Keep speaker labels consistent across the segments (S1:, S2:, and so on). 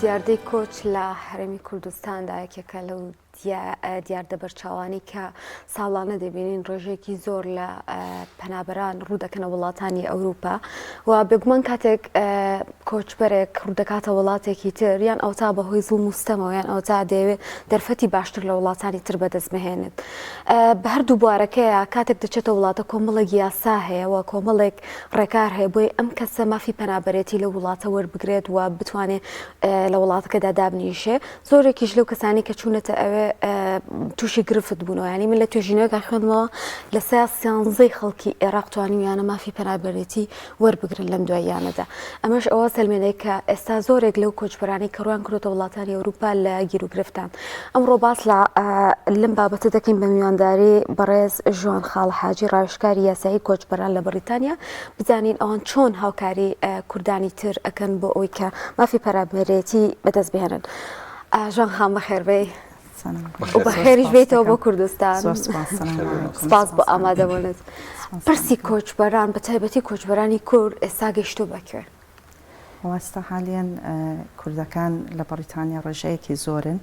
S1: دیاردەی کۆچ لە هەرێمی کوردستاندا یەکێکە لەو دیاردە بەرچاوانی کە ساڵانە دەبینین ڕۆژێکی زۆر لە پەنابەران ڕوودەکەنە وڵاتانی ئەوروپا و بێگومان کاتێک کۆچبەرێک ڕوودەکاتە وڵاتێکی تر یان ئەوتا بەهۆی زوڵم و ستەمەوە یان ئەوتا دەیەوێت دەرفەتی باشتر لە وڵاتانی تر بەدەست بهێنێت. بە هەردوو بوارەکەیە کاتێک دەچێتە وڵاتە کۆمەڵێک یاسا هەیە و کۆمەڵێک ڕێکار هەیە بۆی ئەم کەسە مافی پەنابەرێتی لە وڵاتە وەربگرێت و بتوانێت لە وڵاتەکەدا دابنیشێ. زۆرێکیش لەو کەسانی کە چوونەتە ئەوێ تووشی گرفت بوونەوە، ینی من لە توێژینەوەکان خوێندمەوە لە 13 خەڵکی عێراق توانیویانە مافی پەنابەرێتی وەربگرن لەم دواییانەدا. ئەمەش ئەوە سەلمێنەی کە ئێستا زۆرێک لەو کۆچبەرانی کە ڕویان کردوتە وڵاتانی ئەوروپا لە گیر و گرفتان. ئەمڕۆ باس لەم بابەتە دەکەین بە میوانداری بەڕێز ژۆن خاڵحاجی ڕاوێژکاری یاسایی کۆچبەران لە بەریتانیا، بزانین ئەوان چۆن هاوکاری کوردانی تر ئەکەن بۆ ئەوەی کە مافی پەنابەرێتی بەدەست بهێنن. ژۆن خان بەخێربێ و بەخێریش بێتەوە بۆ کوردستان. سپاس بۆ ئامادەبوونت. پرسی کۆچبەران بە تایبەتی کۆچبەرانی کورد ئێستا گەیشتو بەکوێ؟
S2: وەستا حالیان کوردەکان لە بەریتانیا ڕێژەیەکی زۆرن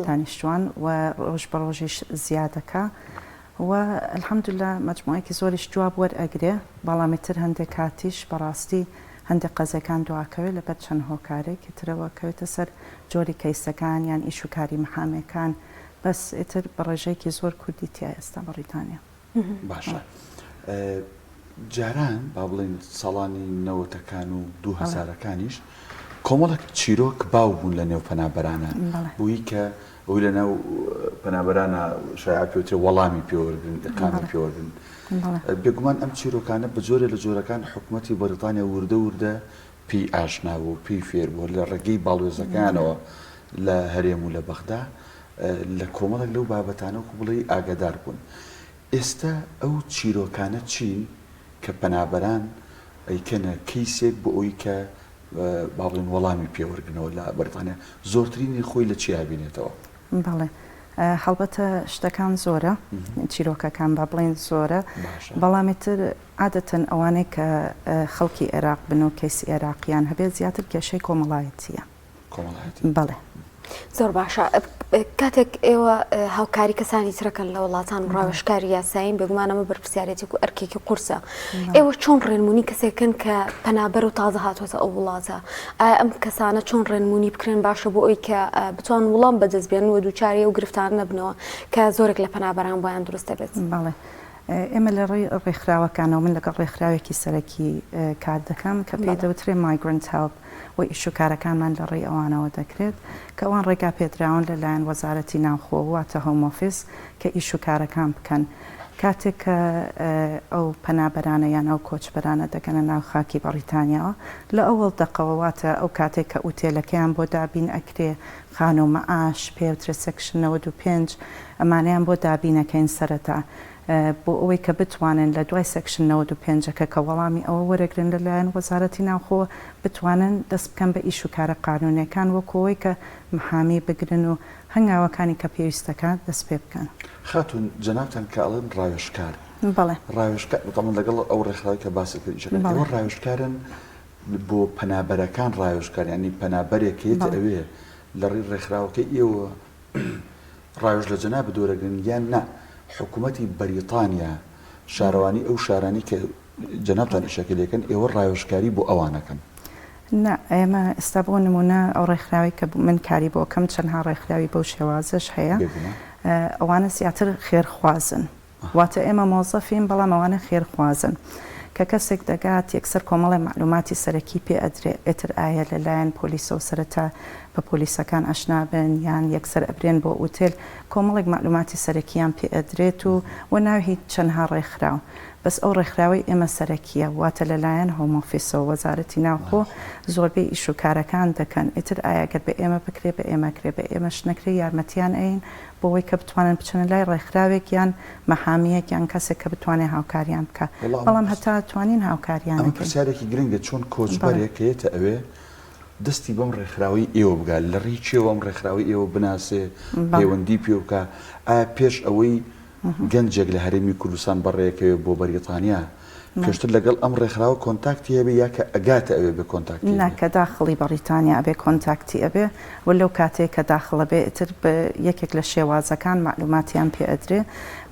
S2: دانیشتوان و ڕۆژ بە ڕۆژیش زیادەکە و الحەمدوللا مەجموعەیەکی زۆریش جواب وەرئەگرێ، بەڵامی تر هەندێک کاتیش بەڕاستی هەندێک قەزەکان دواکەوێت لەبەر چەند هۆکارێکی ترەوە کەوێتە سەر جۆری کەیسەکان یان ئیشوکاری محامەکان، بەس ئیتر بە ڕێژەیەکی زۆر کوردی تیا ئێستا بەریتانیا.
S3: باشە. جاران با بڵێن ساڵانی نەوەتەکان و 2000ەکانیش کۆمەڵێک چیرۆک باو بوون لە نێو پەنابەرانە بووی کە ئەوی لە ناو پەنابەرانە شایع پێوترێ وەڵامی پێوەرگن، ئەقامی پێوەرگن. بێگومان ئەم چیرۆکانە بە جۆرە لە جۆرەکان حکوومەتی بەریتانیا وردە پێی ئاشنا بوو، پێی فێر بوو لە ڕێگەی باڵوێزەکانەوە لە هەرێم و لە بەغدا لە کۆمەڵێک لەو بابەتانە و بڵێ ئاگادار بوون. ئێستا ئەو چیرۆکانە چین کە پەنابەران ئەیکەنە کەیسێک بۆ ئەوی کە با بڵێن وەڵامی پێوەرگنەوە لە بەریتانیا زۆرترینی خۆی لە چی بینێتەوە؟
S2: بەڵێ هەڵبەتە شتەکان زۆرە، چیرۆکەکان با بڵێن زۆرە، بەڵامی تر عادەتەن ئەوانەی کە خەڵکی عێراق بن و کەیسی عێراقیان هەبێت زیاتر کێشەی کۆمەڵایەتیە. بەڵێ
S1: زۆر باشە. کاتێک ئێوە هاوکاری کەسانی ترەکەن لە وڵاتان ڕاوێژکاری یاسایین بێگومانەمە بەرپرسیارەتێک و ئەرکێکی قورسە، ئێوە چۆن ڕێنمونی کەسێکن کە پەنابەر و تازە هاتوۆتە ئەو وڵاتە؟ ئایا ئەم کەسانە چۆن ڕێنمونی بکرێن باشە بۆ ئەوی کە بتوان وڵام بەدەست بێن و دووچاری و گرفتار نەبنەوە کە زۆرێک لە پەنابەران بۆیان دروست دەبێت؟
S2: بەڵێ ئێمە لە ڕێی ڕێکخراوەکانەوە من لەگەڵ ڕێکخراوێکی سەرەکی کار دەکەم کە پێی دەوترێ مایگرنت هێڵپ و ئیشوکارەکانمان لە ڕێی ئەوانەوە دەکرێت کە ئەوان ڕێگا پێدراون لەلایەن وەزارەتی ناوخۆ واتە هۆم ئۆفیس کە ئیشوکارەکان بکەن. کاتێک کە ئەو پەنابەرانە یان ئەو کۆچبەرانە دەگەنە ناو خاکی بەریتانیاوە لە ئەوڵ دەقەوەواتە ئەو کاتێک کە ئوتێلەکەیان بۆ دابین ئەکرێ خان و مەعاش پێوترە سەکشن 95 ئەمانیان بۆ دابینەکەین سەرەتا بۆ ئەوەی کە بتوانن لە دوای سەکشن 95ەکە کە وەڵامی ئەوە وەرەگرن لەلایەن وەزارەتی ناوخۆ بتوانن دەست بکەن بە ئیشوکارە قانونیەکان وەکەوەی کە محامی بگرن و هەنگاوەکانی کە پێویستەکە دەست پێ بکەن.
S3: خاتون جەنابتان کە ئەڵێن ڕاوێژکار،
S2: بەڵێ
S3: ڕاوێژکار بەڵام لەگەڵ ئەو ڕێکخراوی کە باسی کردی ئەوە ڕاوێژکارن بۆ پەنابەرەکان ڕاوێژکار، ینی پەنابەرێکێتە ئەوێ لە ڕێی ڕێکخراوەکەی ئێوە ڕاوێژ لە جەناب بدۆرەگرن یان نا حکوومەتی بەریتانیا شارەوانی ئەو شارانی کە جەنابتان ئیشەکەلەکەن ئێوە ڕاوێژکاری بۆ ئەوانەکەن؟
S2: نا ئێمە ئێستا بۆ نمونە ئەو ڕێکخراوی کە من کاری بۆکەم چەندها ڕێکخراوی بەو شێوازش هەیە، ئەوانە زیاتر خێرخوازن، واتە ئێمە مۆزەفین بەڵام ئەوانە خێرخوازن کە کەسێک دەگات یەکسەر کۆمەڵی معلوماتی سەرەکی پێ ئەدرێ ئێتر ئایا لەلایەن پۆلیسە و سەرەتا بە پۆلیسەکان ئاشنا بن یان یەکسەر ئەبرێن بۆ ئوتێل کۆمەڵێک معلوماتی سەرەکیان پێ ئەدرێت و ناوی چەندها ڕێکخراو، بەس ئەو ڕێکخراوی ئێمە سەرەکیە واتە لەلایەن هۆم ئۆفیسەوە وەزارەتی ناوخۆ زۆربەی ئیشوکارەکان دەکەن، ئیتر ئاگەر بە ئێمە بکرێ بە ئێمەکرێ بە ئێمەش نەکرێ یارمەتیان ئەین بۆەوەی کە بتوانن بچنە لای ڕێکخراوێک یان مەحامیەک یان کەسێک کە بتوانێت هاوکاریان بکە، بەڵام هەتا توانین هاوکاریان
S3: ئەمە پرسیارێکی گرنگە چۆن کۆچبەرێکێتە ئەوێ دەستی بەم ڕێکخراوی ئێوە بگات لە ڕێی چێوە ئەم ڕێکخراوی ئێوە بناسێ پەیوەندی پێ بکە ئایا پێش ئەوەی گەنجێک لە هەرێمی کوردستان بەڕێکەوێ بۆ بەریتانیا پێشتر لەگەڵ ئەم ڕێکخراوە کۆنتاکتی هەبێ یا کە ئەگاتە ئەوێ بە کۆنتاکتی
S2: ناکە داخڵی بەریتانیا ئەبێ کۆنتاکتی ئەبێ و لەو کاتێک کە داخڵە بێ ئتر بە یەکێک لە شێوازەکان معلوماتیان پێ ئەدرێ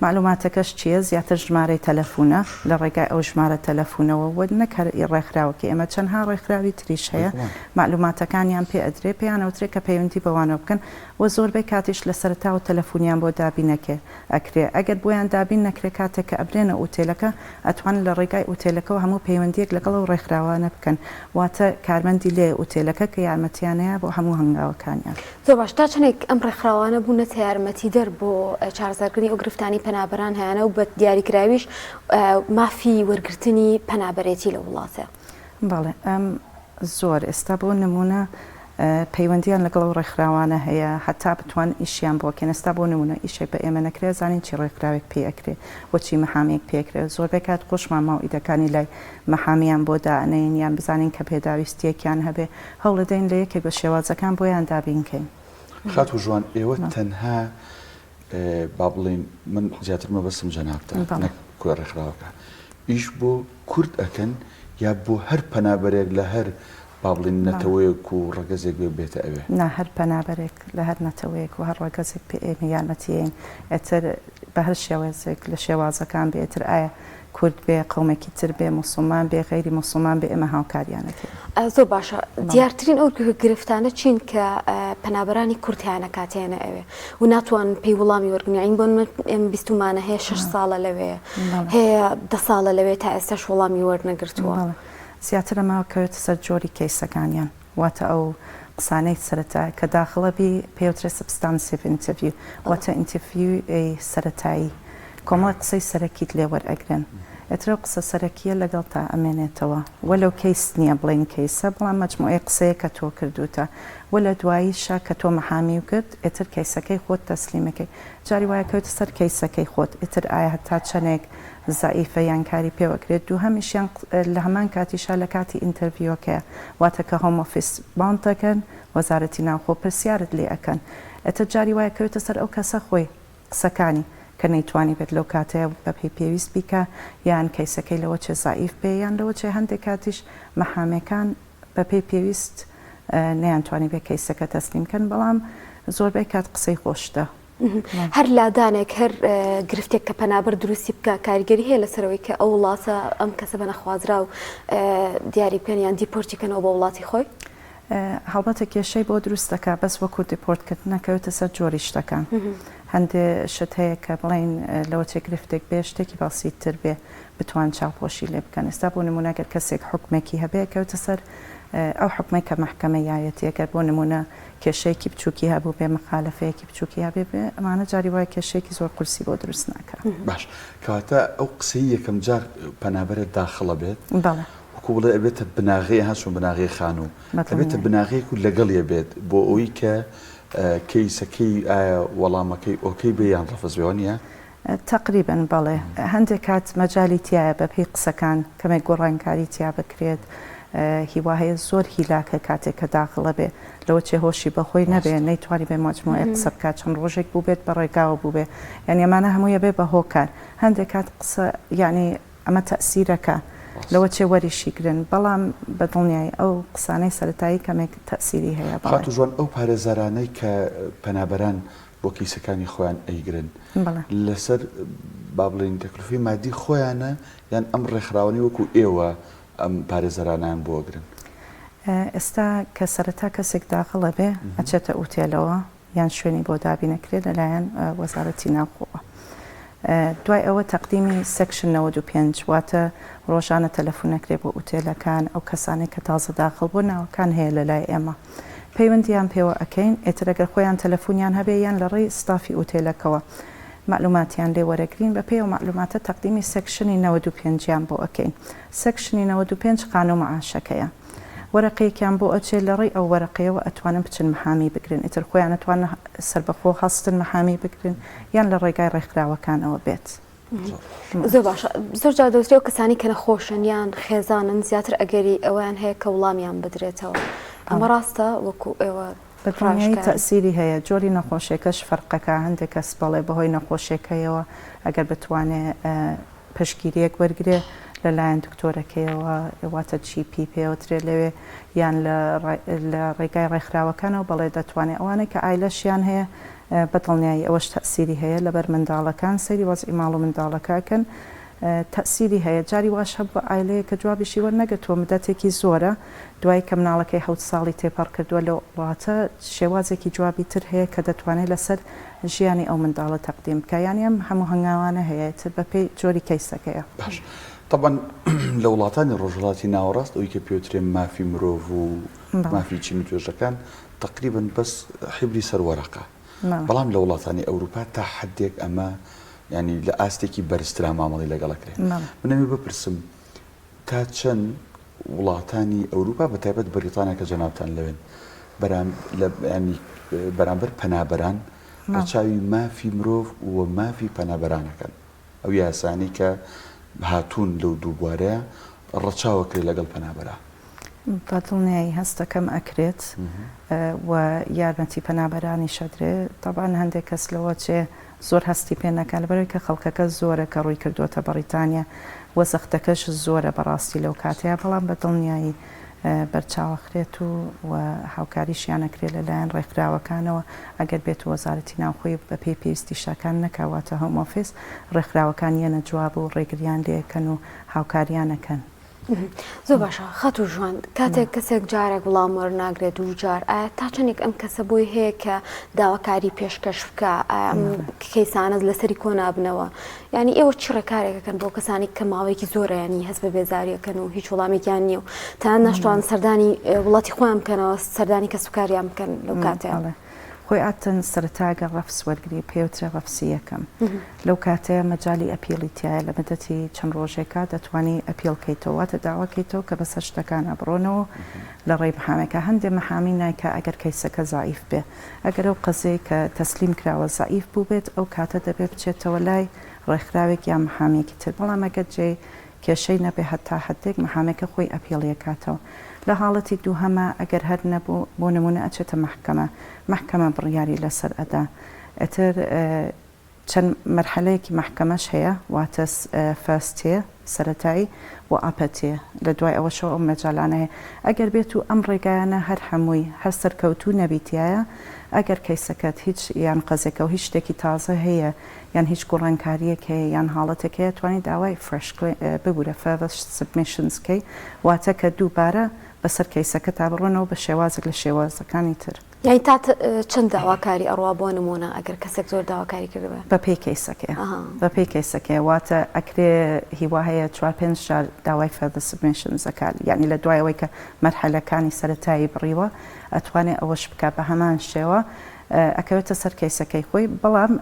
S2: معلوماتەکەش چیە زیاتر ژمارەی تەلەفونە لە ڕێگای ئەو ژمارە تەلەفونەوە وە نەکە ڕێکخراوەکە ئێمە چەندها ڕێکخراوی تریش هەیە معلوماتەکانیان پێ ئەدرێ پێیانەوترێت کە پەیوەندی بەوانەوە بکەن و زۆربەی کاتیش لە سەرتاوە تەلەفونیان بۆ دابینەکە ئەکرێ ئەگەر بۆیان دابین نەکرێ کاتێک کە ئەبرێنە ئوتێلەکە ئەتوانن لە ڕێگای ئوتێلەکەەوە هەموو پەیوەندیەک لەگەڵ و ڕێکخراوانە بکەن واتە کارمەندی لێ ئوتێلەکە کە یارمەتیانەیە بۆ هەموو هەنگاوەکانیان
S1: زۆر باش تا چەندێک ئەم ڕێکخراوانە بوونەتە یارمەتی دەر بۆ چارەسەرکردنی ئەو گرفتانی پەنابەران هەیەنە و بە دیاریکراویش مافی وەرگرتنی پەنابەرێتی لە وڵاتە
S2: بەڵێ ئەم زۆر ئێستا بۆ نمونە پەیوەندیان لەگەڵ ڕێکخراوانە هەیە هەتا بتوان ئیشیان بۆکەن ئێستا بۆ نمونە ئیشێک بە ئێمە نەکرێ زانین چی ڕێکخراوێک پێ ئەکرێ بۆچی مەحامێک پێکرێت زۆربەی کات خۆشمان ماو ئیدەکانی لای مەحامیان بۆ دانین یان بزانین کە پێداویستیەکیان هەبێ هەوڵ دەدەین لە یەکێک بە شێوازەکان بۆیان دابینکەین
S3: خات و ژوان ئێوە تەنها با بڵین من زیاتر مەبەستم جەنابتە نەک ڕێکخراوەکە ئیش بۆ کورد ئەکەن یا بۆ هەر پەنابەرێک لە هەر با بڵین نەتەوەیەک و ڕەگەزێک بێتە ئەوێ
S2: نا هەر پەنابەرێک لە هەر نەتەوەیەک و هەر ڕەگەزێک پێ ئێمە یارمەتیین ئەتر بە هەر شێوەزێک لە شێوازەکان بێتر ئایا کورد بێ قەومێکی تر بێ موسڵمان بێ غەیری موسڵمان بێ ئێمە هاوکاریانەکەین
S1: زۆر باشە دیارترین ئەو گرفتانە چین کە پەنابەرانی کورتیانە کاتیانە ئەوێ و ناتوان پێی وڵامی وەرگنیین بۆ ئێمە بیستمانە هەیە 6 ساڵە لەوێ هەیە 10 ساڵە لەوێ تا ئێستاش وەڵامی وەرنەگرتووە
S2: زیاتر ئەماوە کەوێتە سەر جۆری کەیسەکانیان واتە ئەو قسانەی سەرەتا کە داخڵەبی پێوترێ سبستانسیڤ ئینتەڤیو واتە ئینتەڤیوی سەرەتایی کۆمەڵ قسەی سەرەکیت لێ وەرئەگرن ئەترە قسە سەرەکیە لەگەڵ تا ئەمێنێتەوە وەلەو کەیس نییە بڵین کەیسە بەڵام مەجموعەی قسەیە کە تۆ کردوتە وە لە دواییشە کە تۆ مەحامی و کرد ئێتر کەیسەکەی خۆت تەسلیمەکەی جاری وایە کەوتە سەر کەیسەکەی خۆت ئێتر ئایا هەتا چەندێک زائیفە یان کاری پێوەکرێت دوو هەمیشیان لە هەمان کاتیشا لە کاتی ئینتەڤیۆکە واتە کە هۆم ئۆفیس باند دەکەن وەزارەتی ناوخۆ پرسیارت لێ ئەکەن ئەتر جاری وایە کەوتە سەر ئەو کەسە خۆی قسەکانی کە نەیتوانی بێت لەو کاتەیە بە پێی پێویست بیکە یان کەیسەکەی لەوە چێ زائیف بێ یان لەوە چێ هەندێک کاتیش مەحامەکان بە پێی پێویست نەیانتوانی بێ کەیسەکە تەسلیمکەن بەڵام زۆربەی کات قسەی خۆشتە
S1: هەر لادانێک هەر گرفتێک کە پەنابەر دروستی بکە کاریگەری هەیە لەسەرەوەی کە ئەو وڵاتە ئەم کەسە بە نەخوازرا و دیاری بکەن یان دیپۆرتیکەنەوە بە وڵاتی خۆی
S2: هەڵبەتە کێشەی بۆ دروست دەکات بەس وەکو دیپۆرتکردن نەکەوێتە سەر جۆری شتەکان هەندێ شت هەیە کە بڵین لەوە چێ گرفتێک بێ شتێکی باسیتر بێ بتوان چاوپۆشی لێ بکەن ئێستا بۆ نمونەگەر کەسێک حکمێکی هەبێ کەوتە سەر ئەو حکمێک کە مەحکەمە یایەتیەکە بۆ نمونە کێشەیەکی بچووکی هەبوو بێ مخالفەیەکی بچووکی هەبێ بێ ئەمانە جاری وایە کێشەیەکی زۆر قورسی بۆ دروست ناکە
S3: باش کەواتە ئەو قسەی یەکەم جار پەنابەرێت داخڵە بێت
S2: بەڵێ
S3: وەکو بڵێ ئەبێتە بناغەیە هەسوون بناغی خانوو ئەبێتە بناغەیەک و لەگەڵیە بێت بۆ ئەوەی کە کەیسەکەی ئایا وەڵامەکەی ئۆکەی بێ یان ڕەفز بێەوە نیە
S2: تقریبا بەڵێ هەندێک کات مەجای تایە بە پێی قسەکان کەمێک گۆڕانکاری تیا بکرێت هیوا هەیە زۆر هیلاکە کاتێک کە داخڵە بێ لەوە چێ هۆشی بەخۆی نەبێ نەیتوانی بێ مجموعەیە قسە بکات چەند ڕۆژێک بوو بێت بە ڕێگاوە بوو بێ یعنی ئەمانە هەموویە بێ بە هۆکار هەندێک کات قسە یعنی ئەمە تەئسیرەکە لەوە چێ وەریشی گرن بەڵام بەدڵنیایی ئەو قسانەی سەرەتایی کەمێک تەئسیری هەیە
S3: خات و ژوان ئەو پارێزارانەی کە پەنابەران بۆ کەیسەکانی خۆیان ئەیگرن لەسەر با بڵین تەکلیفی مادی خۆیانە یان ئەم ڕێکخراوەی وەکو ئێوە ئەم پارێزەرانیان بۆگرن
S2: ئێستا کە سەرەتا کەسێک داخڵە بێ ئەچێتە ئوتێلەوە یان شوێنی بۆ دابینەکرێت لەلایەن وەزارەتی ناوخۆوە دوای ئەوە تەقدیمی سەکشن 95 واتە ڕۆژانە تەلەفۆنەکرێ بۆ ئوتێلەکان ئەو کەسانی کە تازە داخڵ بۆ ناوەکان هەیە لە لای ئێمە پەیوەندیان پێوە ئەەکەین ئێتر ئەگەر خۆیان تەلەفۆنیان هەبێ یان لە ڕێی ستافی ئوتێلەکەوە معلوماتیان لێ وەرەگرین بە پێی و معلوماتە تەقدیمی سەکشنی 95یان بۆ ئەەکەین سەکشنی 95 قانون معاشەکەیە وەرەقەیەکیان بۆ ئەچێت لە ڕێی ئەو وەرەقەیەوە ئەتوانن بچن مەحامی بگرن ئیتر خۆیان ئەتوانن سەربەخۆ هەستن مەحامی بگرن یان لە ڕێگای ڕێکخراوەکانەوە بێت
S1: زۆر باشە زۆر جا دەوترێت و کەسانی کە نەخۆشن یان خێزانن زیاتر ئەگەری ئەویان هەیە کە وڵامیان بدرێتەوە ئەمە ڕاستە وەکو ئێوە
S2: بەدڵنیایی تەئسیری هەیە جۆری نەخۆشیەکەش فەرقەکە هەندێک کەس بەڵێ بەهۆی نەخۆشیەکەیەوە ئەگەر بتوانێت پشگیریەک وەرگێ لەلایەن دکتۆرەکەیەوە واتە GP پێوترێ لەوێ یان لە ڕێگای ڕێکخراوەکانەوە بەڵێ دەتوانێت ئەوانەی کە ئایلەشیان هەیە بەدڵنیایی ئەوەش تەسیری هەیە لەبەر منداڵەکان سەیری وەزعی ماڵ و منداڵەکەکەن تەسیری هەیە جاری واش هەب بە ئایلەیە کە جوابیشی وەرنەگەتووە مدەتێکی زۆرە دوای کە مناڵەکەی 7 ساڵی تێپەڕ کردووە لە وڵاتە شێوازێکی جوابی تر هەیە کە دەتوانێت لەسەر ژیانی ئەو منداڵە تەقدیم بکە یانی ئەم هەموو هەنگاوانە هەیە تر بەپێی جۆری کەیسەکەیە.
S3: باش طبعا لە وڵاتانی ڕۆژهەڵاتی ناوەڕاست ئەوی کە پێوترێ مافی مرۆڤ و مافی چین و توێژەکان تقریبا بەس حیبری سەروەرەقە بەڵام لە وڵاتانی ئەوروپا تا حدێک ئەمە ینی لە ئاستێکی بەرزترا مامەڵی لەگەڵەکرێت منەوێ بپرسم تا چەند وڵاتانی ئەوروپا بە تایبەت بەریتانیا کە جەنابتان لەوێن بەرامبەر پەنابەران بە چاوی مافی مرۆڤ و مافی پەنابەرانەکەن ئەو یاسانی کە هاتوون لەو دوو بوارەیە ڕەچاوەکرێت لەگەڵ پەنابەرە
S2: بەدڵنیایی هەستەکەم ئەکرێت و یارمەتی پەنابەرانی شەدرێ طبعاً هەندێک کەس لەوە چێ زۆر هەستی پێ نەکات لەبەرەوەی کە خەڵکەکە زۆرە کە ڕووی کردووەتە بەریتانیا وەزەختەکەش زۆرە بەڕاستی لەو کاتەیە بەڵام بەدڵنیایی بەرچاوەخرێت و هاوکاریشیانەکرێت لەلایەن ڕێکخراوەکانەوە ئەگەر بێت وەزارەتی ناوخۆی بە پێی پێویستی شەکان نەکەواتە هۆم ئۆفیس ڕێکخراوەکان یەنە جواب و ڕێگریان لێکەن و هاوکاریانەکەن.
S1: زۆر باشە خەت و ژوان کاتێک کەسێک جارێک وڵام وەرناگرێت و جار ئایا تا چەندێک ئەم کەسە بۆی هەیە کە داواکاری پێشکەش بکە کەیسانە لەسەری کۆنابنەوە ینی ئێوە چی ڕێکارێکەکەن بۆ کەسانی کە ماوەیەکی زۆرەیانی هەست بە بێزاریەکەن و هیچ وڵامێکیان نییە و تا نەشتوان سەردانی وڵاتی خۆیان بکەنەوە سەردانی کەسوکاریان بکەن لەو کاتەیە
S2: خۆی ئاتن سەرتاگە ڕەفس وەرگری پێوترە ڕەفسی یەکەم لەو کاتەیە مەجای ئەپیڵیتیایە لە مدەتی چەند ڕۆژێکە دەتوانی ئەپیڵکەیتەوە واتە داواکەیتەوە کە بەسەر شتەکانە بڕۆنەوە لە ڕێی محامەکە هەندێک مەحامی نایکە ئەگەر کەیسەکە زائیف بێ ئەگەر ئەو قەزەی کە تەسلیم کراوە زائیف بوو بێت ئەو کاتە دەبێت بچێتەوە لای ڕێکخراوێک یان محامێکی تر بەڵام ئەگەر جێ کێشەی نەبێ هەتا حدێک محامەکە خۆی ئەپیڵیەکاتەوە لە حاڵەتی دووهەمە ئەگەر هەر نەبوو بۆ نمونە ئەچێتە محکەمە بڕیاری لەسەر ئەدا ئەتر چەند مەرحەلەیەکی محکەمەش هەیە واتە فەستێ سەرەتایی و ئاپەتێ لە دوای ئەوەشەوە ئەو مەجالانە هەیە ئەگەر بێت و ئەم ڕێگایانە هەر هەمووی هەر سەرکەوتوو نەبیتایە ئەگەر کەیسەکەت هیچ یان قەزێکە و هیچ شتێکی تازە هەیە یان هیچ گوڕانکاریەک هەیە یان حاڵەتێک هەیە توانی داوای فرش ببوورە فەرش سبمیشنزکەی واتە کە دووبارە بەسەر کەیسەکە تا بڕۆنەوە بە شێوازێک لە شێوازەکانی تر
S1: یعنی تا چەند داواکاری ئەڕوا بۆ نمونە ئەگەر کەسێک زۆر داواکاری کردبێ
S2: بە پێی کەیسەکەی بە پێی کەیسەکەی واتە ئەکرێ هیوا هەیە 4-5 جار داوای فەرد سبمیشنزەکان یعنی لە دوایەوەی کە مەرحەلەکانی سەرەتایی بڕیوە ئەتوانێت ئەوەش بکە بە هەمان شێوە ئەکەوێتە سەر کەیسەکەی خۆی بەڵام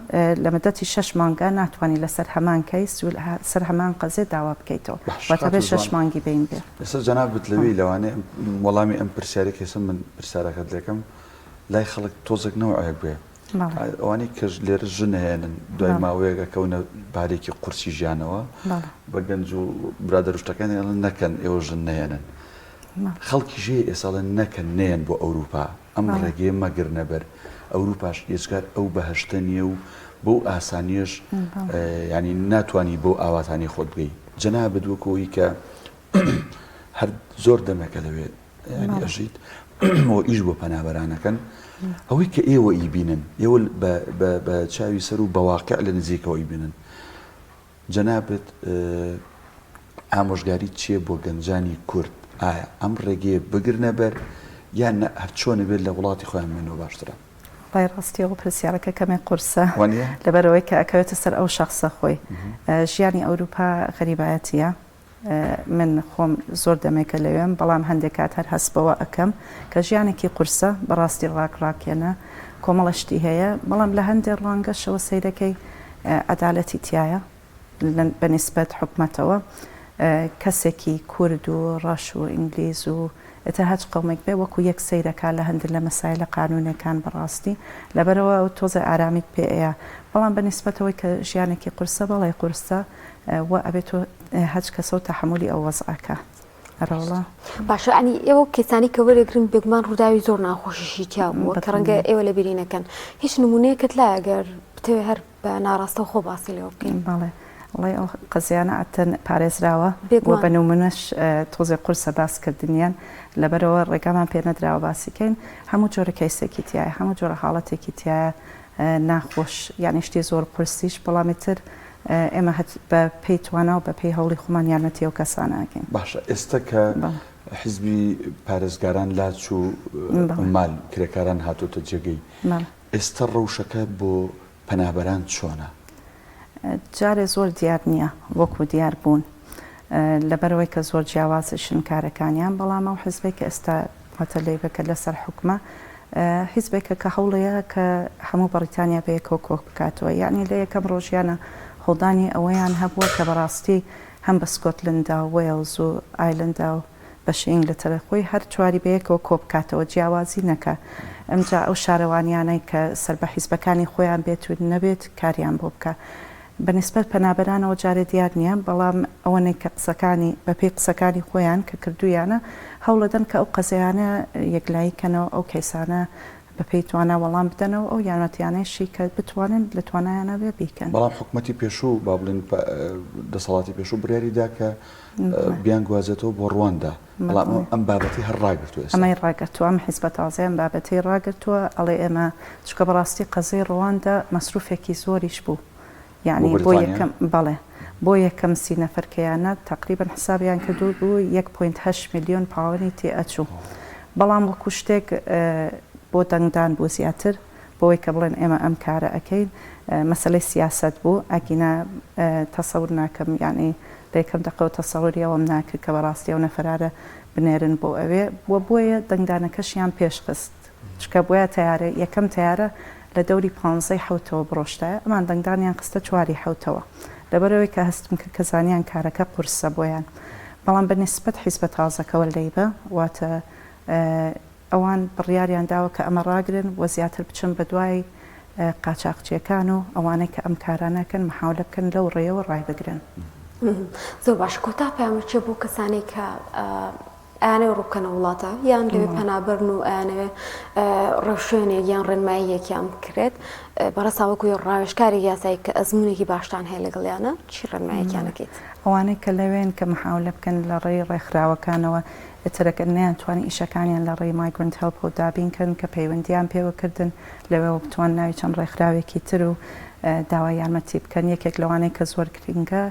S2: لە مدەتی 6 مانگە ناتوانانی لەسەر هەمان کەیس سەر هەمان قەزێ داوا بکەیتەوە واتە بێ 6 مانگی بین بێ
S3: ئێستا جەنابەت لەوەی لەوانەیە وەڵامی ئەم پرسیارێک هێسم من پرسیارەکەت لەکەم لای خەڵک تۆزێک نەوەیەک بێ ئەوانەی کە لێرە ژن هێنن دوای ماوەیەکە کەونە بارێکی قورسی ژیانەوە بە گەنج و برادەروشتەکانی نەکەن ئێوە ژن نهێنن خەڵکی ژێ ئێساڵە نەکەن نێن بۆ ئەوروپا ئەم ڕێگەیە مەگر نەبەر ئەوروپاش هێزگار ئەو بەهەشتە نییە و بۆ ئاسانیش ینی ناتوانانی بۆ ئاواتانی خۆت بگەی جەنابەت وەکەوەی کە هەر زۆر دەمەکە لەوێت ینی ئەژیت ئیش بۆ پەنابەرانەکەن ئەوەی کە ئێوە ئیبینن ئێوە بە چاوی سەر و بەواقع لە نزیکەوە ئیبینن جەنابەت ئامۆژگاری چییە بۆ گەنجانی کورد ئایا ئەم ڕێگەیە بگرنە بەر یان هەر چۆنە بێت لە وڵاتی خۆیان بێنەوە باشترە
S2: بای ڕاستیەوە پرسیارەکە کەمێ قورسە لەبەرەوەی کە ئەکەوێتە سەر ئەو شخصە خۆی ژیانی ئەوروپا غەریبایەتیە من خۆم زۆر دەمێکە لەوێم بەڵام هەندێک کات هەر هەستبەوە ئەەکەم کە ژیانێکی قورسە بەڕاستی ڕاکێنە کۆمەڵەشتی هەیە بەڵام لە هەندێک ڕانگەشەوە سەیرەکەی ئەدالەتی تایە بەنسبەت حکومەتەوە کەسێکی کورد و ڕەش و ئینگلیز و ئەتە هەچ قەومێک بێ وەکو یەک سەیرەکە لە هەندێک لە مەسایلە قانونەکان بەڕاستی لەبەرەوە تۆزە ئارامیت پێەیە بەڵام بەنسبەتەوەی کە ژیانێکی قورسە بەڵێ قورسە و ئەبێت هەچ کەسە و تەحملی ئەو وەزعەکە هەرەوڵە
S1: باشە ئەنی ئێوە کەسانی کە وەرەگرن بێگومان ڕووداوی زۆر ناخۆشیشی تیا بووە کە ڕەنگە ئێوە لە بیرینەکەن هیچ نمونەیەکت لای ئەگەر بتەوێ هەر بە ناڕاستە خۆ باسی لێوە بکەین
S2: بەڵێ وڵی ئەو قەزیانە ئەتەن پارێزراوە بۆ بەنمونەش تۆزێ قورسە باس کردنیان لەبەرەوە ڕێگامان پێ نەدراوە باسیکەین هەموو جۆرە کەیسێکی تایە هەموو جۆرە حاڵەتێکی تایە ناخۆش یانی شتی زۆر قورسیش بەڵامی تر ئێمە بە پێی توانە و بە پێی هەوڵی خۆمان یارمەتی ئەو کەسانەکەین.
S3: باشە ئێستا کە حیزبی پارێزگاران لاچ و مال کرێکاران هاتوتە جێگەی ئێستا ڕەوشەکە بۆ پەنابەران چۆنە؟
S2: جارێ زۆر دیار نییە وەکو دیار بوون لەبەرەوەی کە زۆر جیاوازشن کارەکانیان بەڵام ئەو حیزبێک کە ئێستا هاتە لێبەکە لەسەر حکومە حیزبێکە کە هەوڵەیە کە هەموو بەریتانیا بەیەکەوە کۆک بکاتەوە یعنی لە یەکەم ڕۆژیانە هەڵدانی ئەوەیان هەبووە کە بەڕاستی هەم بە سکۆتلندا و وێڵز و ئایلندا و بەشی ئینگلتەرەخۆی هەر چواری بەیەکەوە کۆ بکاتەوە جیاوازی نەکە ئەمجا ئەو شارەوانیانەی کە سەر بە حیزبەکانی خۆیان بێت و نەبێت کاریان بۆ بکە بەنسبەت پەنابەرانەوە جارێ دیار نییە بەڵام ئەوەنەی کە قسەکانی بەپێی قسەکانی خۆیان کە کردویانە هەوڵەدەن کە ئەو قەزەیانە یەکلاییکەنەوە ئەو کەیسانە بەپێی توانە وەڵام بدەنەوە ئەو یارمەتیانەیشی کە بتوانن لە توانایانە بێ بیکەن.
S3: بەڵام حکوومەتی پێشوو با بڵین دەسەڵاتی پێشوو بڕیاریدا کە بیان گوازێتەوە بۆ ڕواندا بەڵام ئەم بابەتی هەر ڕاگرتووە
S2: ئەمەی ڕاگرتووە ئەم حیزبە تازە ئەم بابەتی ڕاگرتووە ئەڵێ ئێمە چکە بەڕاستی قەزەی ڕواندا مەسروفێکی زۆریش بوو یعنی بۆ یەکەم بەڵێ بۆ یەکەم 30 نەفەرکەیانە تقریبا حسابیان کردو بوو 1.8 میلیۆن پاوەنی تێئەچوو بەڵام وەکو شتێک بۆ دەنگدان بۆ زیاتر بۆی کە بڵێن ئێمە ئەم کارە ئەەکەین مەسلەی سیاست بوو ئەگینا تەسەور ناکەم یعنی دەیکەم دەقەوە تەسەوری ئەوەم ناکرد کە بەڕاستی ئەو نەفرارە بنێرن بۆ ئەوێ بۆیە دەنگدانەکەشیان پێشخست چکە بۆیە تیارە یەکەم تیارە لە دەوری 15 حوتەوە بڕۆشتە ئەمان دەنگدانیان قستە 4 حوتەوە لەبەرەوەی کە هەستم کرد کە زانیان کارەکە قورسە بۆیان بەڵام بە نسبەت حیزبە تازەکەوە لەیبە واتە ئەوان بڕیاریان داوە کە ئەمە ڕاگرن و زیاتر بچن بە دوای قاچاقچیەکان و ئەوانەی کە ئەم کارانەکەن محاولە بکەن لەو ڕێەوە ڕای بگرن.
S1: زۆر باش کۆتا پامەچێ بۆ کەسانی کە ئەیانێ ڕووکەنە وڵاتە یان لەوێ پەنابەرن و ئەیانەوێ ڕەوشێنێک یان ڕێنماییەکیان بکرێت بەڕەساوەکوی ڕاوێژکاری یاسایی کە ئەزمونێکی باشتان هەیە لەگەڵیانە چی ڕێنماییەکیانەکەیت؟
S2: ئەوانەی کە لەوێن کە محاولە بکەن لە ڕێی ڕێکخراوەکانەوە ئەترەکە نەیانتوانی ئیشەکانیان لە ڕێی مایگرنت هێلپ و دابینکەن کە پەیوەندیان پێوەکردن لەوێەوە بتوان ناوی چەند ڕێکخراوێکی تر و داوای یارمەتی بکەن یەکێک لەوانەیە کە زۆر گرنگە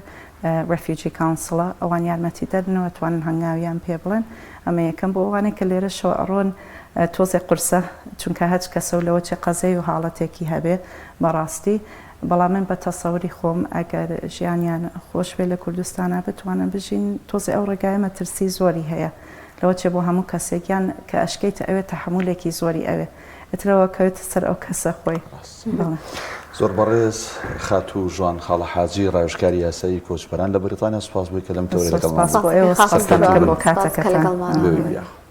S2: ڕەفیوجی کاونسڵە ئەوان یارمەتی دەرنەوە توانن هەنگاویان پێ بڵێن ئەمە یەکەم بۆ ئەوانەی کە لێرە شەوە ئەڕۆن تۆزێ قورسە چونکە هەچ کەسە و لەوە چێ قەزەی و حاڵەتێکی هەبێ بەڕاستی بەڵام من بە تەسەوری خۆم ئەگەر ژیانیان خۆش بێ لە کوردستانە بتوانن بژین تۆزی ئەو ڕێگایە مەترسی زۆری هەیە لەوە چێ بۆ هەموو کەسێکیان کە ئەشکەیتە ئەوێت تەحمولێکی زۆری ئەوێ ئەترەوە کەوێتە سەر ئەو کەسە خۆی.
S3: زۆر بەڕێز خات و ژوان خاڵە حاجی ڕاوێژکاری یاسایی کۆچبەران لە بریتانیا سوپاس بووی کە لەم تەورە لەگەڵمان
S2: سپاس بۆ ئێوە سپاس دەکەم بۆ کاتەکەتان.